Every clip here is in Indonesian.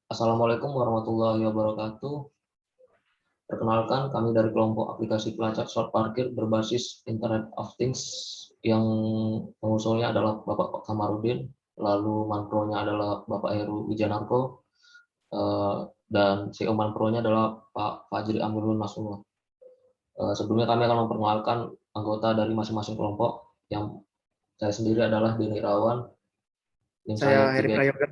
Assalamualaikum warahmatullahi wabarakatuh. Perkenalkan, kami dari kelompok aplikasi pelacak slot parkir berbasis Internet of Things yang pengusulnya adalah Bapak Kamarudin, lalu manpronya adalah Bapak Heru Wijanarko, dan CEO manpronya adalah Pak Fajri Amirul Nasrullah. Sebelumnya kami akan memperkenalkan anggota dari masing-masing kelompok. Yang saya sendiri adalah Denny Irawan, tim saya Saya Heri 3. Prayoga.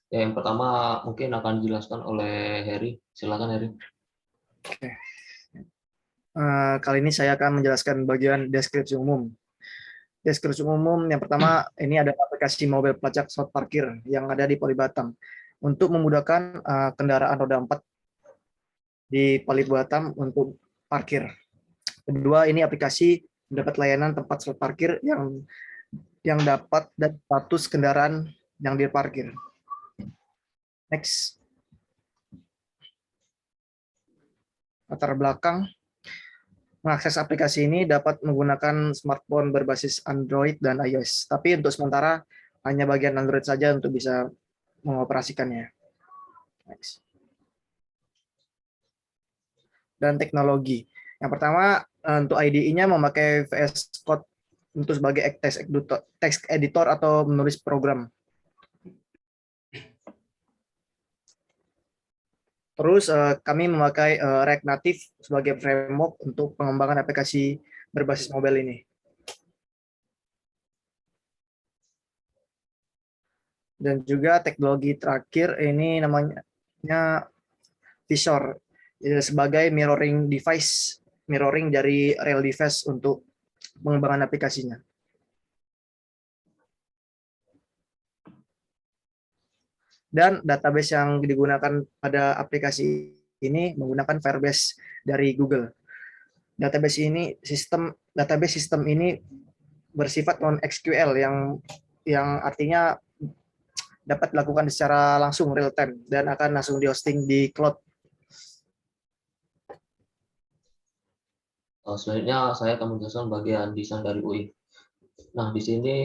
Ya, yang pertama mungkin akan dijelaskan oleh Heri. Silakan Heri. Oke. Kali ini saya akan menjelaskan bagian deskripsi umum. Deskripsi umum yang pertama ini ada aplikasi mobil pelacak slot parkir yang ada di Palibatam untuk memudahkan kendaraan roda 4 di Palibatam untuk parkir. Kedua, ini aplikasi mendapat layanan tempat slot parkir yang dapat dan status kendaraan yang diparkir. Next. Latar belakang. Mengakses aplikasi ini dapat menggunakan smartphone berbasis Android dan iOS. Tapi untuk sementara hanya bagian Android saja untuk bisa mengoperasikannya. Next. Dan teknologi. Yang pertama, untuk IDE-nya memakai VS Code untuk sebagai text editor atau menulis program. Terus kami memakai React Native sebagai framework untuk pengembangan aplikasi berbasis mobile ini. Dan juga teknologi terakhir ini namanya Visor sebagai mirroring device, mirroring dari real device untuk pengembangan aplikasinya. Dan database yang digunakan pada aplikasi ini menggunakan Firebase dari Google. Database sistem ini bersifat non SQL yang artinya dapat dilakukan secara langsung real time dan akan langsung di hosting di cloud. Selanjutnya saya akan menjelaskan bagian desain dari UI. Nah, di sini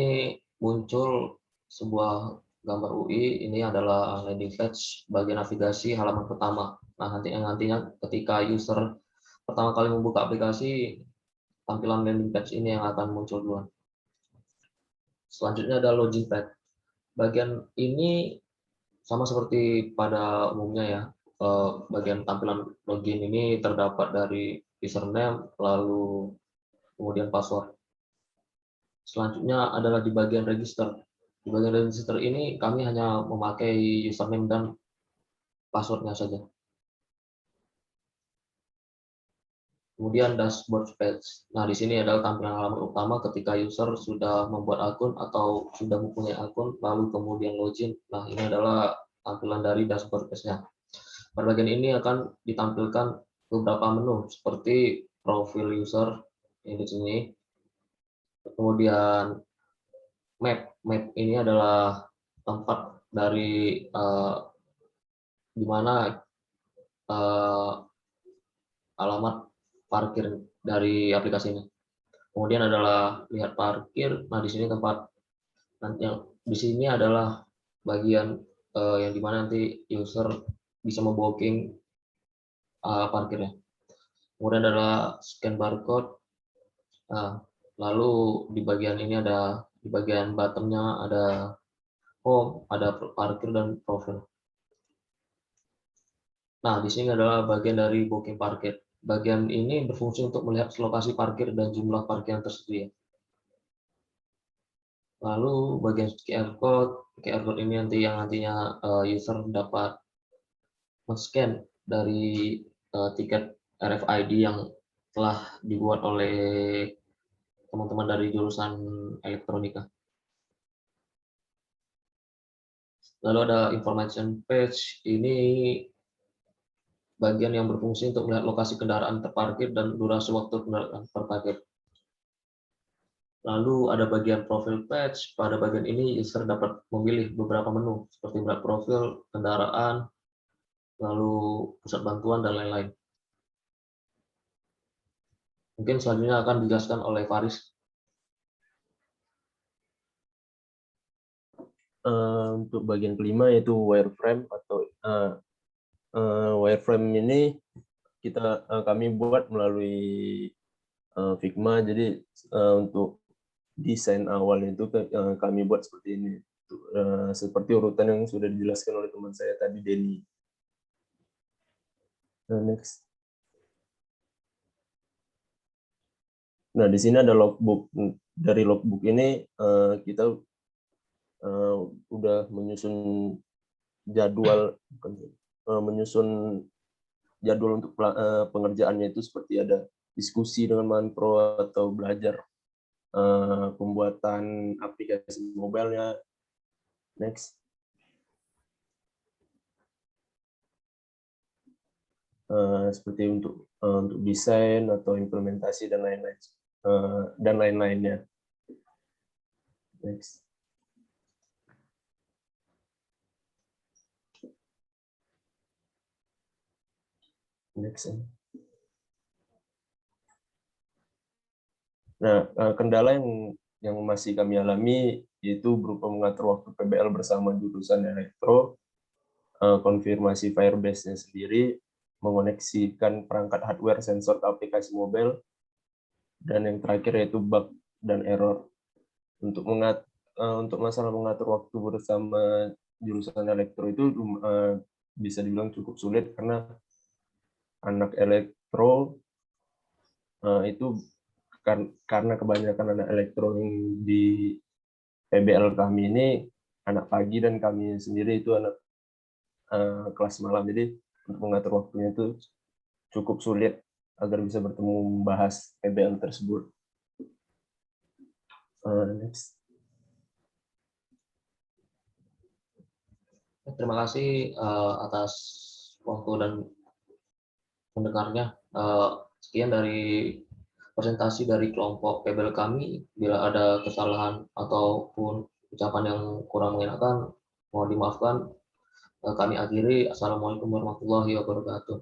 muncul sebuah gambar UI. Ini adalah landing page bagian navigasi halaman pertama. Nah, nantinya ketika user pertama kali membuka aplikasi, tampilan landing page ini yang akan muncul duluan. Selanjutnya ada login page. Bagian ini sama seperti pada umumnya ya. Bagian tampilan login ini terdapat dari username, lalu kemudian password. Selanjutnya adalah di bagian register. Di bagian register ini kami hanya memakai username dan passwordnya saja. Kemudian dashboard page. Nah, di sini adalah tampilan halaman utama ketika user sudah membuat akun atau sudah mempunyai akun, lalu kemudian login. Nah, ini adalah tampilan dari dashboard page-nya. Pada bagian ini akan ditampilkan beberapa menu seperti profil user ini di sini. Kemudian map ini adalah tempat dari di mana alamat parkir dari aplikasi ini. Kemudian adalah lihat parkir. Nah, di sini tempat yang di sini adalah bagian yang dimana nanti user bisa membooking parkirnya. Kemudian adalah scan barcode. Nah, lalu di bagian ini ada di bagian bottomnya ada home, ada parkir dan profil. Nah, di sini adalah bagian dari booking parkir. Bagian ini berfungsi untuk melihat lokasi parkir dan jumlah parkir yang tersedia. Lalu bagian QR code ini nantinya user dapat men-scan dari tiket RFID yang telah dibuat oleh teman-teman dari jurusan elektronika. Lalu ada information page, ini bagian yang berfungsi untuk melihat lokasi kendaraan terparkir dan durasi waktu kendaraan terparkir. Lalu ada bagian profil page, pada bagian ini user dapat memilih beberapa menu, seperti melihat profil, kendaraan, lalu pusat bantuan, dan lain-lain. Mungkin selanjutnya akan dijelaskan oleh Faris. Untuk bagian kelima yaitu wireframe atau wireframe ini kami buat melalui Figma. Jadi untuk desain awalnya itu kami buat seperti ini, seperti urutan yang sudah dijelaskan oleh teman saya tadi, Denny. Next. Nah, di sini ada logbook. Dari logbook ini kita udah menyusun jadwal untuk pengerjaannya, itu seperti ada diskusi dengan Manpro atau belajar pembuatan aplikasi mobile-nya. Next. Seperti untuk desain atau implementasi dan lain-lainnya. Next. Next. Nah, kendala yang masih kami alami yaitu berupa mengatur waktu PBL bersama jurusan elektro, konfirmasi Firebase-nya sendiri, mengoneksikan perangkat hardware sensor ke aplikasi mobile, dan yang terakhir yaitu bug dan error. Untuk masalah mengatur waktu bersama jurusan elektro itu bisa dibilang cukup sulit, karena anak elektro itu karena kebanyakan anak elektro yang di PBL kami ini anak pagi, dan kami sendiri itu anak kelas malam. Jadi untuk mengatur waktunya itu cukup sulit agar bisa bertemu membahas PBL tersebut. Next. Terima kasih atas waktu dan mendengarnya. Sekian dari presentasi dari kelompok PBL kami. Bila ada kesalahan ataupun ucapan yang kurang mengenakan, mohon dimaafkan. Kami akhiri. Assalamualaikum warahmatullahi wabarakatuh.